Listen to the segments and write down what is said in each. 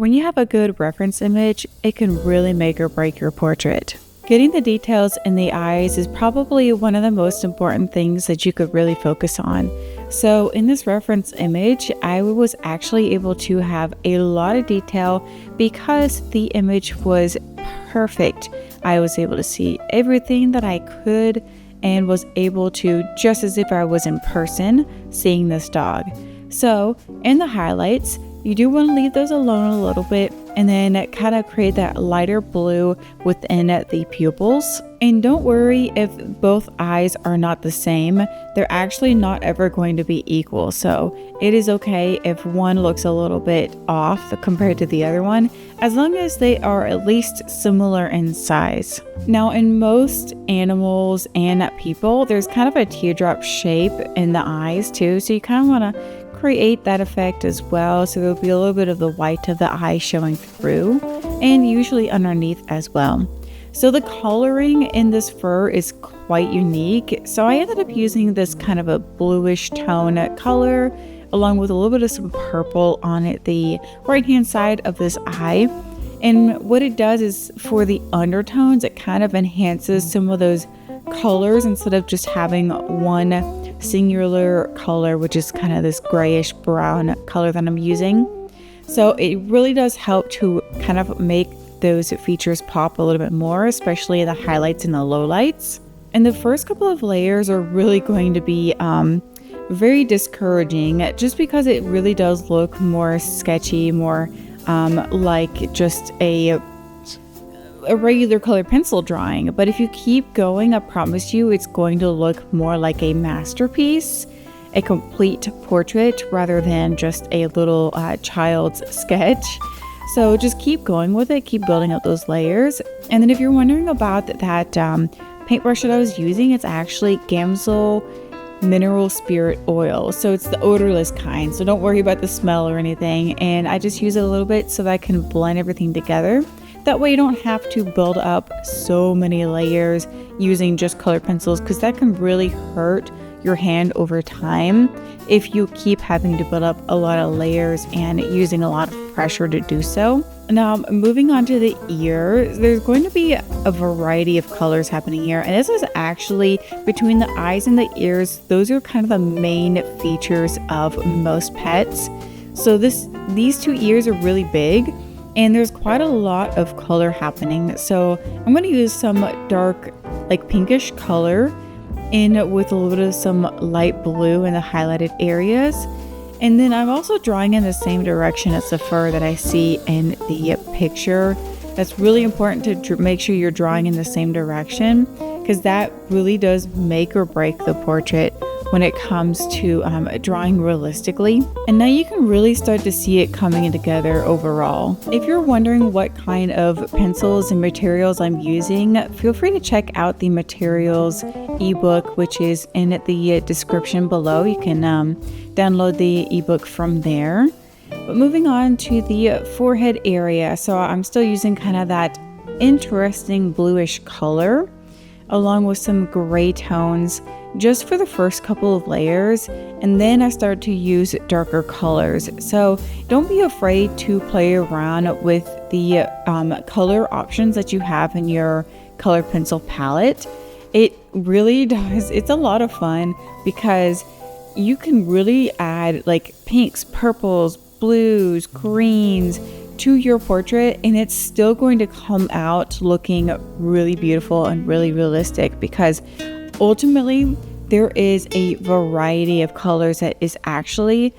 when you have a good reference image, it can really make or break your portrait. Getting the details in the eyes is probably one of the most important things that you could really focus on. So in this reference image, I was actually able to have a lot of detail because the image was perfect. I was able to see everything that I could and was able to, just as if I was in person, seeing this dog. So in the highlights, you do want to leave those alone a little bit and then kind of create that lighter blue within the pupils. And don't worry if both eyes are not the same. They're actually not ever going to be equal. So it is okay if one looks a little bit off compared to the other one, as long as they are at least similar in size. Now, in most animals and people, there's kind of a teardrop shape in the eyes too. So you kind of want to create that effect as well, so there'll be a little bit of the white of the eye showing through, and usually underneath as well. So the coloring in this fur is quite unique, so I ended up using this kind of a bluish tone color along with a little bit of some purple on it, the right hand side of this eye. And what it does is, for the undertones, it kind of enhances some of those colors instead of just having one singular color, which is kind of this grayish brown color that I'm using. So it really does help to kind of make those features pop a little bit more, especially the highlights and the lowlights. And the first couple of layers are really going to be very discouraging, just because it really does look more sketchy, more like just a regular colored pencil drawing. But if you keep going, I promise you it's going to look more like a masterpiece, a complete portrait, rather than just a little child's sketch. So just keep going with it, keep building up those layers. And then if you're wondering about that paintbrush that I was using, it's actually Gamsol mineral spirit oil, so it's the odorless kind, so don't worry about the smell or anything. And I just use it a little bit so that I can blend everything together. That way you don't have to build up so many layers using just colored pencils, because that can really hurt your hand over time if you keep having to build up a lot of layers and using a lot of pressure to do so. Now, moving on to the ear, there's going to be a variety of colors happening here, and this is actually between the eyes and the ears. Those are kind of the main features of most pets. So these two ears are really big, and there's quite a lot of color happening. So I'm going to use some dark, like pinkish color in with a little bit of some light blue in the highlighted areas. And then I'm also drawing in the same direction as the fur that I see in the picture. That's really important to make sure you're drawing in the same direction, because that really does make or break the portrait when it comes to drawing realistically. And now you can really start to see it coming together overall. If you're wondering what kind of pencils and materials I'm using, feel free to check out the materials ebook, which is in the description below. You can download the ebook from there. But moving on to the forehead area, so I'm still using kind of that interesting bluish color along with some gray tones just for the first couple of layers, and then I start to use darker colors. So don't be afraid to play around with the color options that you have in your color pencil palette. It really does, it's a lot of fun, because you can really add like pinks, purples, blues, greens to your portrait, and it's still going to come out looking really beautiful and really realistic, because ultimately there is a variety of colors that is actually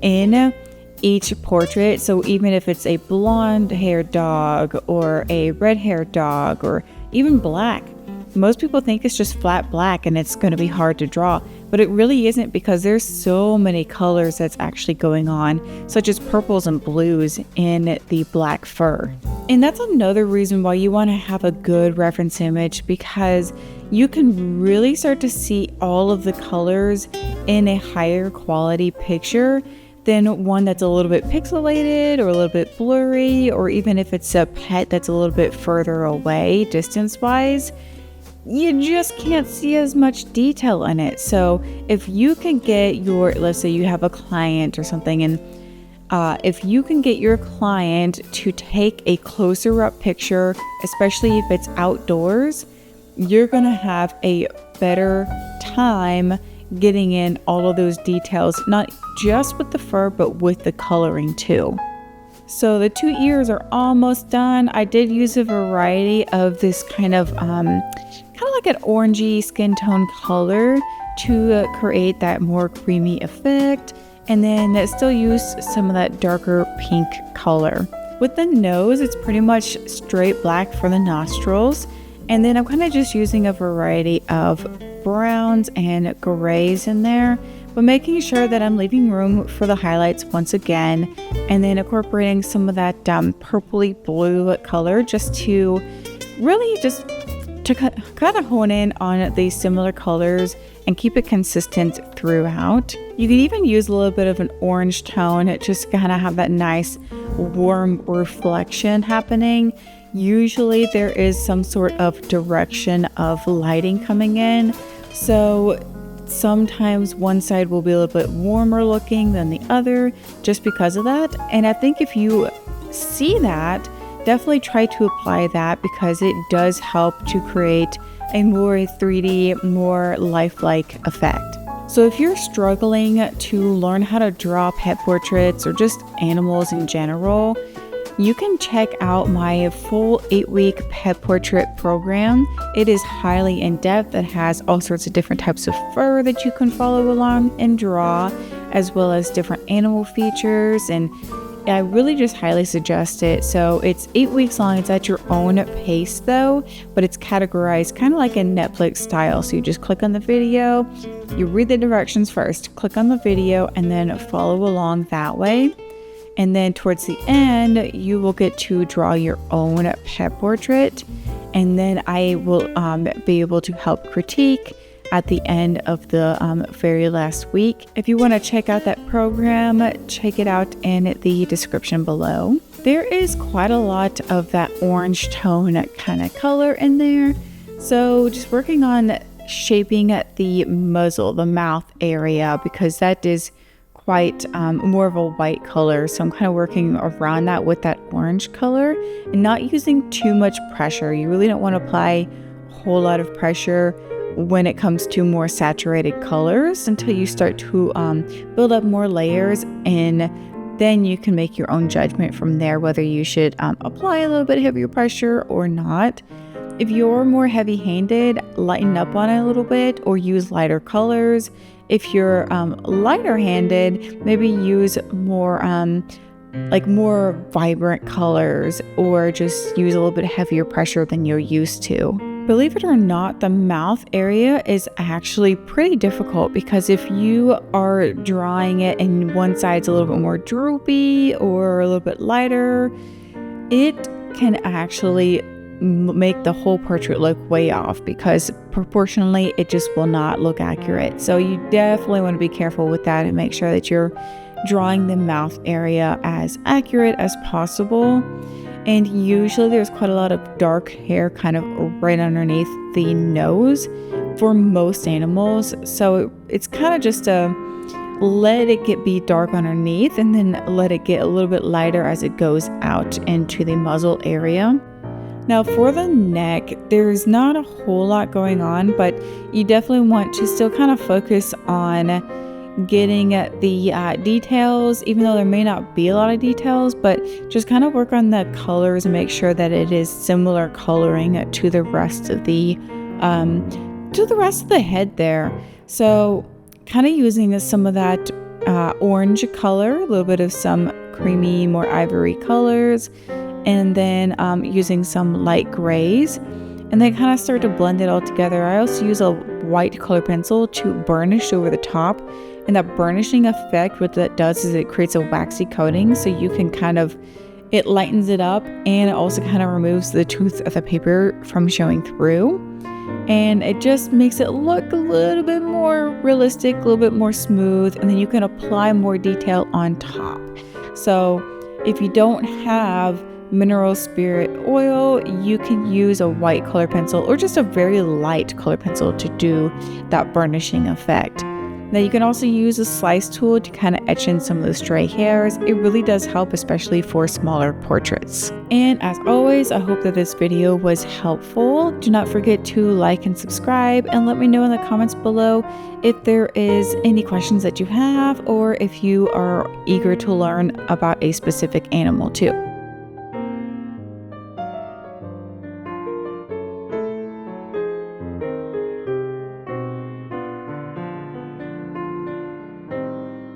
in each portrait. So even if it's a blonde haired dog or a red haired dog or even black, most people think it's just flat black and it's going to be hard to draw, but it really isn't, because there's so many colors that's actually going on, such as purples and blues in the black fur. And that's another reason why you want to have a good reference image, because you can really start to see all of the colors in a higher quality picture than one that's a little bit pixelated or a little bit blurry, or even if it's a pet that's a little bit further away distance wise. You just can't see as much detail in it. So if you can get your, let's say you have a client or something, and If you can get your client to take a closer up picture, especially if it's outdoors, you're gonna have a better time getting in all of those details, not just with the fur, but with the coloring too. So the 2 ears are almost done. I did use a variety of this kind of like an orangey skin tone color to create that more creamy effect, and then still use some of that darker pink color. With the nose, it's pretty much straight black for the nostrils, and then I'm kind of just using a variety of browns and grays in there, but making sure that I'm leaving room for the highlights once again, and then incorporating some of that purpley blue color just to really just to kind of hone in on these similar colors and keep it consistent throughout. You can even use a little bit of an orange tone just to kind of have that nice warm reflection happening. Usually there is some sort of direction of lighting coming in, so sometimes one side will be a little bit warmer looking than the other just because of that. And I think if you see that, definitely try to apply that, because it does help to create a more 3D, more lifelike effect. So if you're struggling to learn how to draw pet portraits or just animals in general, you can check out my full 8-week pet portrait program. It is highly in-depth. It has all sorts of different types of fur that you can follow along and draw, as well as different animal features, and I really just highly suggest it. So it's 8 weeks long. It's at your own pace though, but it's categorized kind of like a Netflix style. So you just click on the video, you read the directions first, click on the video, and then follow along that way. And then towards the end, you will get to draw your own pet portrait. And then I will be able to help critique at the end of the very last week. If you want to check out that program, check it out in the description below. There is quite a lot of that orange tone kind of color in there. So just working on shaping the muzzle, the mouth area, because that is quite more of a white color. So I'm kind of working around that with that orange color and not using too much pressure. You really don't want to apply a whole lot of pressure when it comes to more saturated colors until you start to build up more layers, and then you can make your own judgment from there whether you should apply a little bit heavier pressure or not. If you're more heavy-handed, lighten up on it a little bit or use lighter colors. If you're lighter-handed, maybe use more more vibrant colors, or just use a little bit heavier pressure than you're used to. Believe it or not, the mouth area is actually pretty difficult, because if you are drawing it and one side's a little bit more droopy or a little bit lighter, it can actually make the whole portrait look way off, because proportionally it just will not look accurate. So you definitely want to be careful with that and make sure that you're drawing the mouth area as accurate as possible. And usually there's quite a lot of dark hair kind of right underneath the nose for most animals. So it's kind of just a let it be dark underneath, and then let it get a little bit lighter as it goes out into the muzzle area. Now for the neck, there's not a whole lot going on, but you definitely want to still kind of focus on getting the details, even though there may not be a lot of details, but just kind of work on the colors and make sure that it is similar coloring to the rest of the head there. So kind of using some of that orange color, a little bit of some creamy, more ivory colors, and then using some light grays, and then kind of start to blend it all together. I also use a white color pencil to burnish over the top, and that burnishing effect, what that does is it creates a waxy coating, so you can it lightens it up, and it also kind of removes the tooth of the paper from showing through, and it just makes it look a little bit more realistic, a little bit more smooth, and then you can apply more detail on top. So if you don't have mineral spirit oil, you can use a white color pencil or just a very light color pencil to do that burnishing effect. Now you can also use a slice tool to kind of etch in some of those stray hairs. It really does help, especially for smaller portraits. And as always, I hope that this video was helpful. Do not forget to like and subscribe, and let me know in the comments below if there is any questions that you have, or if you are eager to learn about a specific animal too.